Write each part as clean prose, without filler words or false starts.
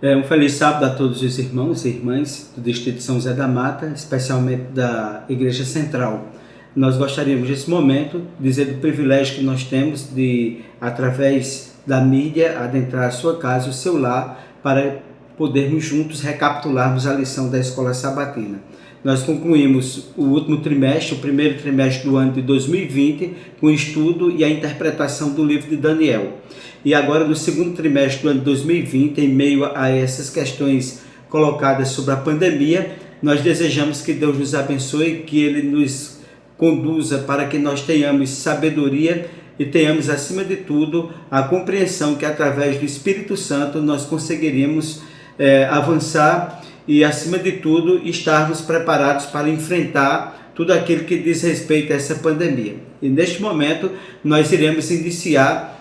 Um feliz sábado a todos os irmãos e irmãs do Distrito de São José da Mata, especialmente da Igreja Central. Nós gostaríamos, nesse momento, dizer do privilégio que nós temos de, através da mídia, adentrar a sua casa, o seu lar, para podermos juntos recapitularmos a lição da Escola Sabatina. Nós concluímos o último trimestre, o primeiro trimestre do ano de 2020, com o estudo e a interpretação do livro de Daniel. E agora, no segundo trimestre do ano de 2020, em meio a essas questões colocadas sobre a pandemia, nós desejamos que Deus nos abençoe, que Ele nos conduza para que nós tenhamos sabedoria e tenhamos, acima de tudo, a compreensão que, através do Espírito Santo, nós conseguiríamos avançar e, acima de tudo, estarmos preparados para enfrentar tudo aquilo que diz respeito a essa pandemia. E neste momento nós iremos iniciar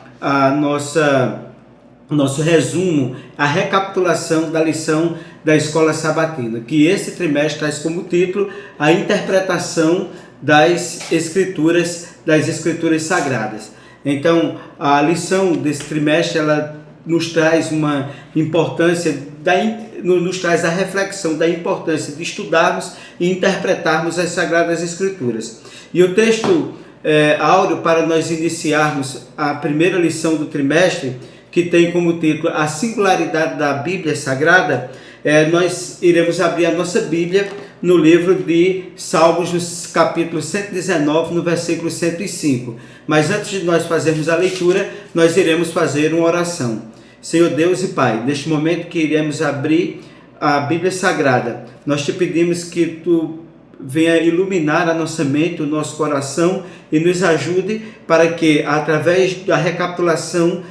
nosso resumo, a recapitulação da lição da Escola Sabatina, que esse trimestre traz como título a interpretação das Escrituras Sagradas. Então, a lição desse trimestre, ela nos traz uma importância, nos traz a reflexão da importância de estudarmos e interpretarmos as Sagradas Escrituras. E o texto áureo para nós iniciarmos a primeira lição do trimestre, que tem como título a singularidade da Bíblia Sagrada, nós iremos abrir a nossa Bíblia no livro de Salmos, no capítulo 119, no versículo 105. Mas antes de nós fazermos a leitura, nós iremos fazer uma oração. Senhor Deus e Pai, neste momento que iremos abrir a Bíblia Sagrada, nós te pedimos que Tu venha iluminar a nossa mente, o nosso coração e nos ajude para que, através da recapitulação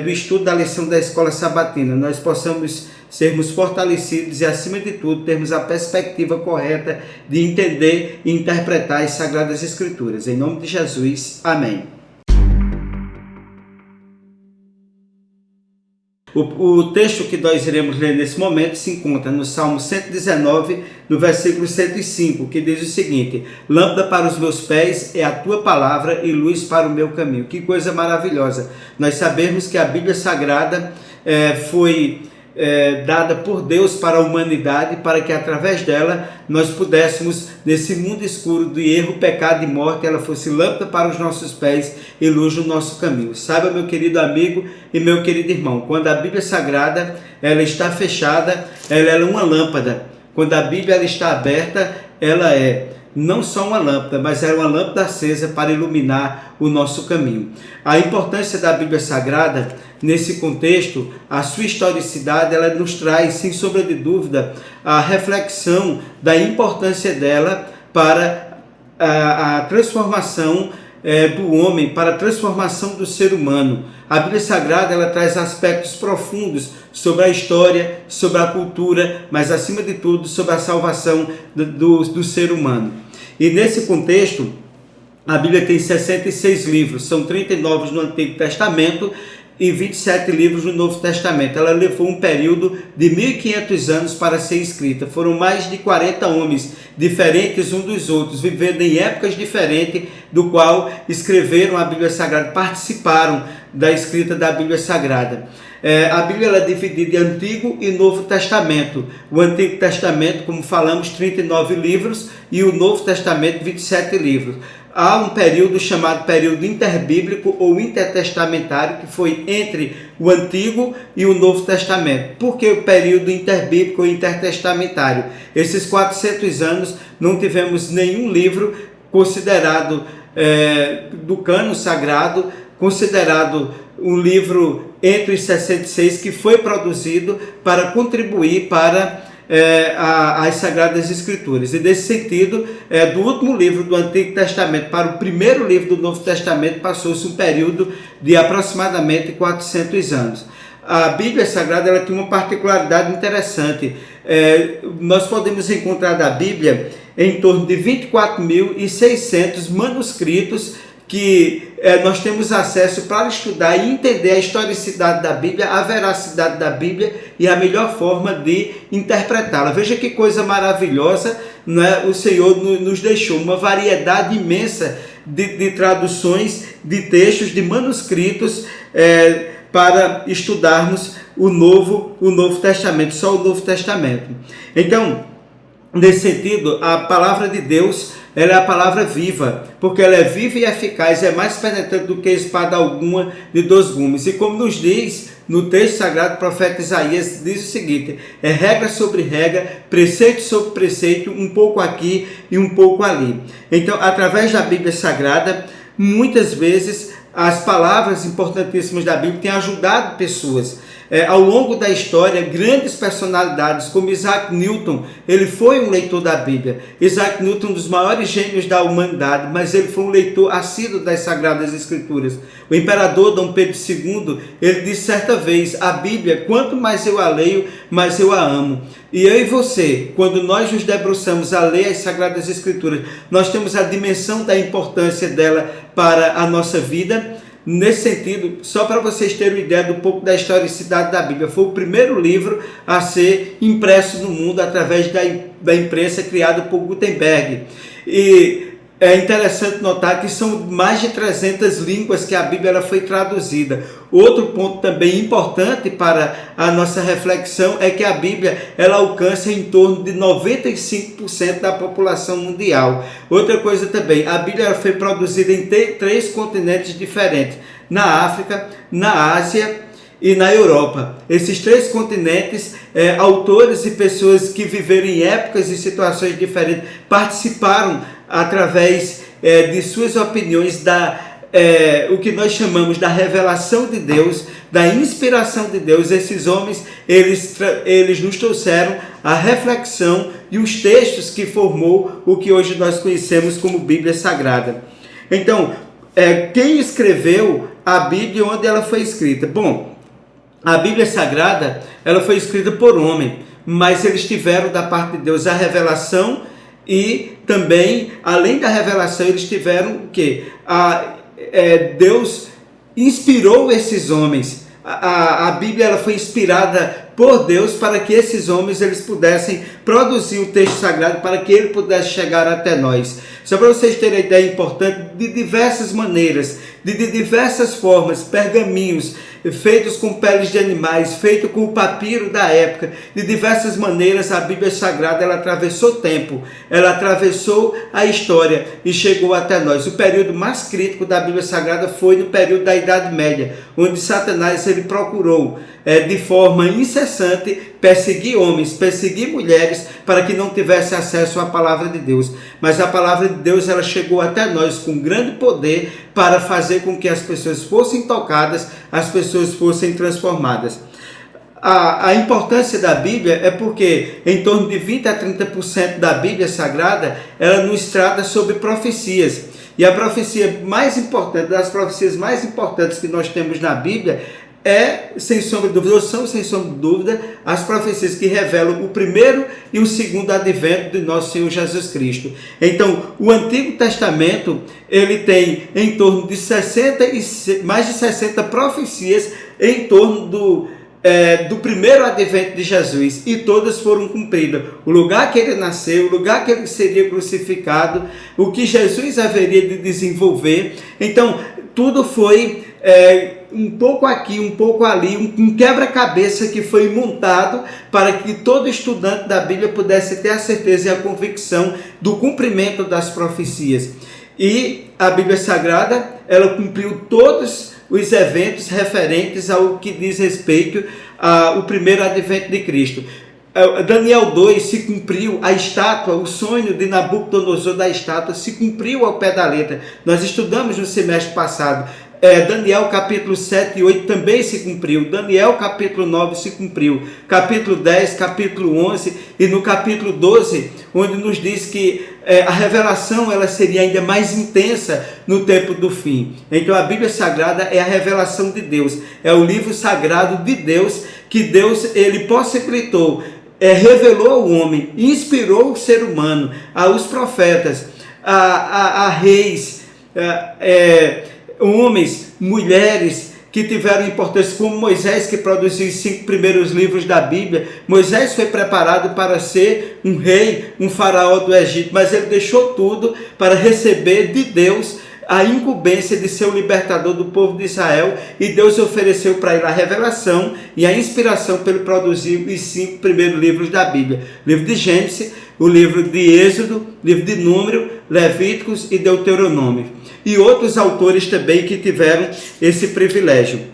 do estudo da lição da Escola Sabatina, nós possamos sermos fortalecidos e, acima de tudo, termos a perspectiva correta de entender e interpretar as Sagradas Escrituras. Em nome de Jesus, amém. O texto que nós iremos ler nesse momento se encontra no Salmo 119, no versículo 105, que diz o seguinte: lâmpada para os meus pés é a tua palavra e luz para o meu caminho. Que coisa maravilhosa! Nós sabemos que a Bíblia Sagrada foi dada por Deus para a humanidade, para que através dela nós pudéssemos, nesse mundo escuro de erro, pecado e morte, ela fosse lâmpada para os nossos pés e luz no nosso caminho. Saiba, meu querido amigo e meu querido irmão, quando a Bíblia Sagrada ela está fechada, ela é uma lâmpada. Quando a Bíblia ela está aberta, ela é não só uma lâmpada, mas é uma lâmpada acesa para iluminar o nosso caminho. A importância da Bíblia Sagrada, nesse contexto, a sua historicidade, ela nos traz, sem sombra de dúvida, a reflexão da importância dela para a transformação do homem, para a transformação do ser humano. A Bíblia Sagrada ela traz aspectos profundos sobre a história, sobre a cultura, mas acima de tudo sobre a salvação do ser humano. E nesse contexto, a Bíblia tem 66 livros, são 39 no Antigo Testamento e 27 livros no Novo Testamento. Ela levou um período de 1.500 anos para ser escrita. Foram mais de 40 homens diferentes uns dos outros, vivendo em épocas diferentes, do qual escreveram a Bíblia Sagrada, participaram da escrita da Bíblia Sagrada. A Bíblia ela é dividida em Antigo e Novo Testamento. O Antigo Testamento, como falamos, 39 livros, e o Novo Testamento, 27 livros. Há um período chamado período interbíblico ou intertestamentário, que foi entre o Antigo e o Novo Testamento. Por que o período interbíblico ou intertestamentário? Esses 400 anos não tivemos nenhum livro considerado do cânon sagrado, considerado um livro entre os 66 que foi produzido para contribuir para as Sagradas Escrituras. E nesse sentido, do último livro do Antigo Testamento para o primeiro livro do Novo Testamento passou-se um período de aproximadamente 400 anos. A Bíblia Sagrada ela tem uma particularidade interessante. Nós podemos encontrar da Bíblia em torno de 24.600 manuscritos que nós temos acesso para estudar e entender a historicidade da Bíblia, a veracidade da Bíblia e a melhor forma de interpretá-la. Veja que coisa maravilhosa, né? O Senhor nos deixou uma variedade imensa de traduções, de textos, de manuscritos, para estudarmos o Novo Testamento, só o Novo Testamento. Então, nesse sentido, a palavra de Deus, ela é a palavra viva, porque ela é viva e eficaz, é mais penetrante do que espada alguma de 2 gumes. E como nos diz no texto sagrado, o profeta Isaías diz o seguinte: é regra sobre regra, preceito sobre preceito, um pouco aqui e um pouco ali. Então, através da Bíblia Sagrada, muitas vezes as palavras importantíssimas da Bíblia têm ajudado pessoas. Ao longo da história, grandes personalidades como Isaac Newton, ele foi um leitor da Bíblia. Isaac Newton, um dos maiores gênios da humanidade, mas ele foi um leitor assíduo das Sagradas Escrituras. O imperador Dom Pedro II, ele disse certa vez: a Bíblia, quanto mais eu a leio, mais eu a amo. E eu e você, quando nós nos debruçamos a ler as Sagradas Escrituras, nós temos a dimensão da importância dela para a nossa vida. Nesse sentido, só para vocês terem uma ideia do pouco da historicidade da Bíblia, foi o primeiro livro a ser impresso no mundo através da imprensa criada por Gutenberg. E é interessante notar que são mais de 300 línguas que a Bíblia ela foi traduzida. Outro ponto também importante para a nossa reflexão é que a Bíblia ela alcança em torno de 95% da população mundial. Outra coisa também, a Bíblia ela foi produzida em 3 continentes diferentes: na África, na Ásia e na Europa. Esses 3 continentes, autores e pessoas que viveram em épocas e situações diferentes participaram através de suas opiniões o que nós chamamos da revelação de Deus, da inspiração de Deus. Esses homens, eles nos trouxeram a reflexão e os textos que formou o que hoje nós conhecemos como Bíblia Sagrada. Então, quem escreveu a Bíblia e onde ela foi escrita? Bom, a Bíblia Sagrada, ela foi escrita por homem, mas eles tiveram da parte de Deus a revelação e também, além da revelação, eles tiveram o quê? Deus inspirou esses homens. A Bíblia ela foi inspirada por Deus para que esses homens eles pudessem produzir o texto sagrado, para que ele pudesse chegar até nós. Só para vocês terem uma ideia importante, de diversas maneiras, de diversas formas, pergaminhos feitos com peles de animais, feito com o papiro da época, de diversas maneiras a Bíblia Sagrada ela atravessou o tempo, ela atravessou a história e chegou até nós. O período mais crítico da Bíblia Sagrada foi no período da Idade Média, onde Satanás ele procurou de forma incessante perseguir homens, perseguir mulheres, para que não tivesse acesso à palavra de Deus. Mas a palavra de Deus ela chegou até nós com grande poder para fazer com que as pessoas fossem tocadas, as pessoas fossem transformadas. A importância da Bíblia é porque em torno de 20 a 30% da Bíblia Sagrada ela nos trata sobre profecias. E a profecia mais importante, das profecias mais importantes que nós temos na Bíblia sem sombra de dúvida, ou são sem sombra de dúvida, as profecias que revelam o primeiro e o segundo advento de nosso Senhor Jesus Cristo. Então, o Antigo Testamento, ele tem em torno de mais de 60 profecias em torno do primeiro advento de Jesus, e todas foram cumpridas. O lugar que ele nasceu, o lugar que ele seria crucificado, o que Jesus haveria de desenvolver. Então, tudo foi um pouco aqui, um pouco ali, um quebra-cabeça que foi montado para que todo estudante da Bíblia pudesse ter a certeza e a convicção do cumprimento das profecias. E a Bíblia Sagrada, ela cumpriu todos os eventos referentes ao que diz respeito ao primeiro advento de Cristo. Daniel 2 se cumpriu, a estátua, o sonho de Nabucodonosor da estátua se cumpriu ao pé da letra. Nós estudamos no semestre passado. Daniel capítulo 7 e 8 também se cumpriu. Daniel capítulo 9 se cumpriu. Capítulo 10, capítulo 11 e no capítulo 12, onde nos diz que a revelação ela seria ainda mais intensa no tempo do fim. Então a Bíblia Sagrada é a revelação de Deus. É o livro sagrado de Deus, que Deus ele possibilitou, revelou ao homem, inspirou o ser humano, aos profetas, a reis, homens, mulheres que tiveram importância, como Moisés, que produziu os 5 primeiros livros da Bíblia. Moisés foi preparado para ser um rei, um faraó do Egito, mas ele deixou tudo para receber de Deus a incumbência de ser o libertador do povo de Israel, e Deus ofereceu para ele a revelação e a inspiração para ele produzir os 5 primeiros livros da Bíblia: o livro de Gênesis, o livro de Êxodo, livro de Número, Levíticos e Deuteronômio, e outros autores também que tiveram esse privilégio.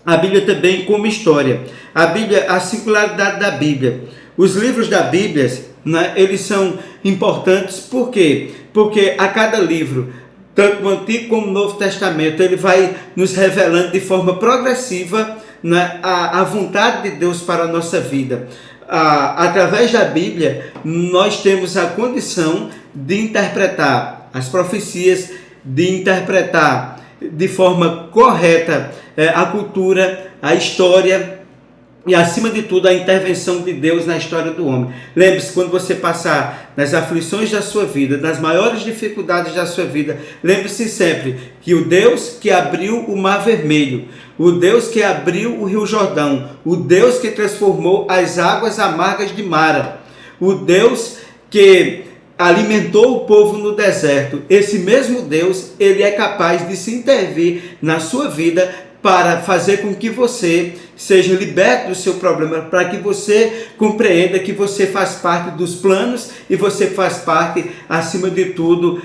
A Bíblia também como história. A Bíblia, a singularidade da Bíblia. Os livros da Bíblia, né, eles são importantes, por quê? Porque a cada livro, tanto o Antigo como o Novo Testamento, ele vai nos revelando de forma progressiva, né, a vontade de Deus para a nossa vida. Através da Bíblia, nós temos a condição de interpretar as profecias, de interpretar de forma correta a cultura, a história e, acima de tudo, a intervenção de Deus na história do homem. Lembre-se, quando você passar nas aflições da sua vida, nas maiores dificuldades da sua vida, lembre-se sempre que o Deus que abriu o Mar Vermelho, o Deus que abriu o Rio Jordão, o Deus que transformou as águas amargas de Mara, o Deus que alimentou o povo no deserto, esse mesmo Deus, ele é capaz de se intervir na sua vida para fazer com que você seja liberto do seu problema, para que você compreenda que você faz parte dos planos e você faz parte, acima de tudo,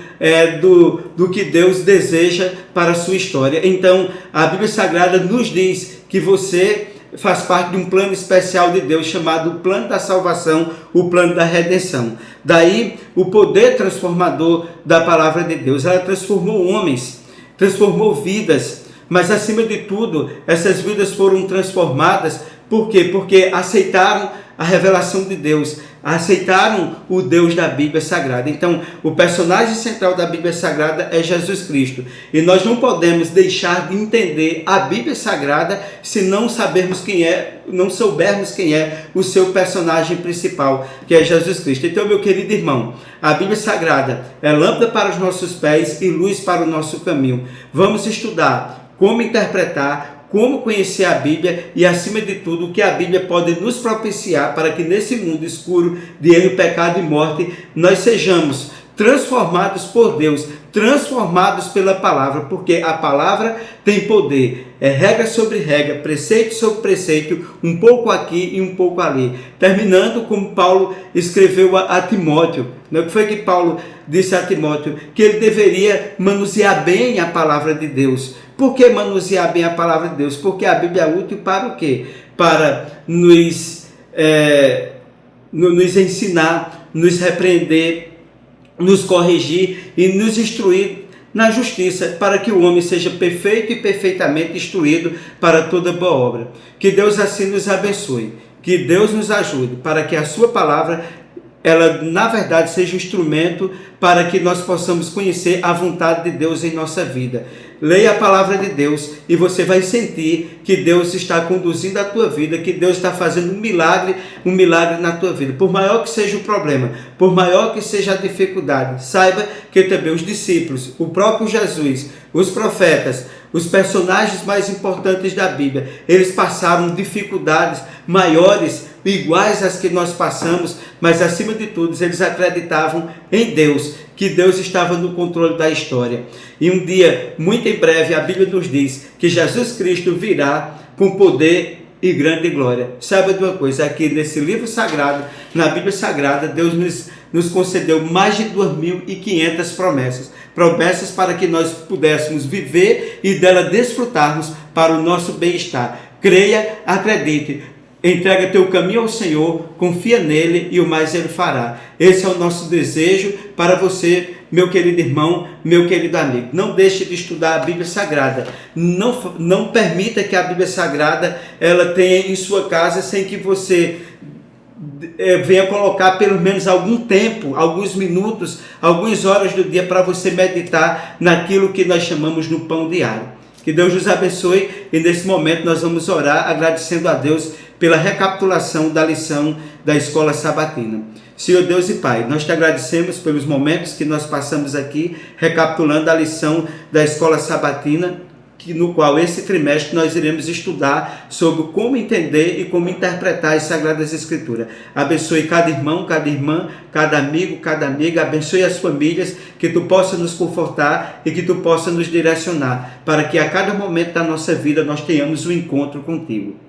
do que Deus deseja para a sua história. Então, a Bíblia Sagrada nos diz que você faz parte de um plano especial de Deus, chamado o plano da salvação, o plano da redenção. Daí, o poder transformador da palavra de Deus. Ela transformou homens, transformou vidas, mas acima de tudo, essas vidas foram transformadas. Por quê? Porque aceitaram a revelação de Deus, aceitaram o Deus da Bíblia Sagrada. Então, o personagem central da Bíblia Sagrada é Jesus Cristo. E nós não podemos deixar de entender a Bíblia Sagrada se não sabermos quem é, não soubermos quem é o seu personagem principal, que é Jesus Cristo. Então, meu querido irmão, a Bíblia Sagrada é lâmpada para os nossos pés e luz para o nosso caminho. Vamos estudar como interpretar, como conhecer a Bíblia e, acima de tudo, o que a Bíblia pode nos propiciar para que nesse mundo escuro de erro, pecado e morte, nós sejamos transformados por Deus, transformados pela palavra, porque a palavra tem poder, é regra sobre regra, preceito sobre preceito, um pouco aqui e um pouco ali. Terminando como Paulo escreveu a Timóteo, né? O que foi que Paulo disse a Timóteo? Que ele deveria manusear bem a palavra de Deus. Por que manusear bem a palavra de Deus? Porque a Bíblia é útil para o quê? Para nos ensinar, nos repreender, nos corrigir e nos instruir na justiça, para que o homem seja perfeito e perfeitamente instruído para toda boa obra. Que Deus assim nos abençoe, que Deus nos ajude, para que a sua palavra, ela na verdade seja um instrumento para que nós possamos conhecer a vontade de Deus em nossa vida. Leia a palavra de Deus e você vai sentir que Deus está conduzindo a tua vida, que Deus está fazendo um milagre na tua vida. Por maior que seja o problema, por maior que seja a dificuldade, saiba que também os discípulos, o próprio Jesus, os profetas, os personagens mais importantes da Bíblia, eles passaram dificuldades maiores, iguais às que nós passamos, mas acima de tudo eles acreditavam em Deus, que Deus estava no controle da história. E um dia, muito em breve, a Bíblia nos diz que Jesus Cristo virá com poder e grande glória. Saiba de uma coisa, aqui nesse livro sagrado, na Bíblia Sagrada, Deus nos concedeu mais de 2.500 promessas. Promessas para que nós pudéssemos viver e dela desfrutarmos para o nosso bem-estar. Creia, acredite. Entrega teu caminho ao Senhor, confia nele e o mais ele fará. Esse é o nosso desejo para você, meu querido irmão, meu querido amigo. Não deixe de estudar a Bíblia Sagrada. Não permita que a Bíblia Sagrada ela tenha em sua casa sem que você venha colocar pelo menos algum tempo, alguns minutos, algumas horas do dia para você meditar naquilo que nós chamamos no pão diário. Que Deus nos abençoe e nesse momento nós vamos orar agradecendo a Deus pela recapitulação da lição da Escola Sabatina. Senhor Deus e Pai, nós te agradecemos pelos momentos que nós passamos aqui recapitulando a lição da Escola Sabatina. no qual esse trimestre nós iremos estudar sobre como entender e como interpretar as Sagradas Escrituras. Abençoe cada irmão, cada irmã, cada amigo, cada amiga, abençoe as famílias, que tu possa nos confortar e que tu possa nos direcionar, para que a cada momento da nossa vida nós tenhamos um encontro contigo.